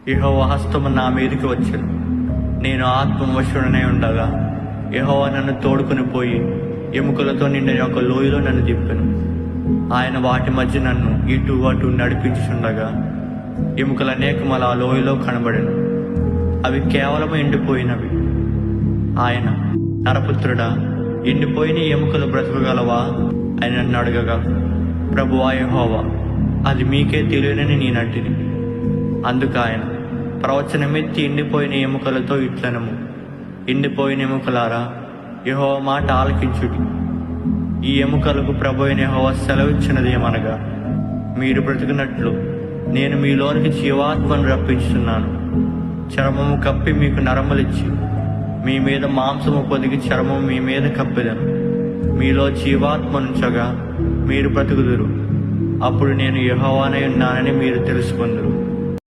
యెహోవా హస్తము నా మీదికి వచ్చెను. నేను ఆత్మవశుడనై ఉండగా యెహోవా నన్ను తోడుకొని పోయి ఎముకలతో నిండిన ఒక లోయలో నన్ను దిప్పెను. ఆయన వాటి మధ్య నన్ను ఇటు అటు నడిపించుండగా ఎముకలు అనేకములు ఆ లోయలో కనబడెను. అవి కేవలం ఎండిపోయినవి. ఆయన, నరపుత్రుడా, ఎండిపోయిన ఎముకలు బ్రతకగలవా అని నన్ను అడగగా, ప్రభువా యెహోవా, అది మీకే తెలియనని నేనంటిని. అందుకు ఆయన, ప్రవచనమెత్తి ఎండిపోయిన ఎముకలతో ఇట్లనము, ఎండిపోయిన ఎముకలారా, యెహోవా మాట ఆలకించుడి. ఈ ఎముకలకు ప్రభు అయిన యెహోవా సెలవిచ్చినది ఏమనగా, మీరు బ్రతికినట్లు నేను మీలోనికి జీవాత్మను రప్పించుతున్నాను. చర్మము కప్పి మీకు నరములిచ్చి మీ మీద మాంసము పొదిగి చర్మము మీ మీద కప్పెదను. మీలో జీవాత్మనుంచగా మీరు బ్రతుకుదురు. అప్పుడు నేను యెహోవానై ఉన్నానని మీరు తెలుసుకొందురు.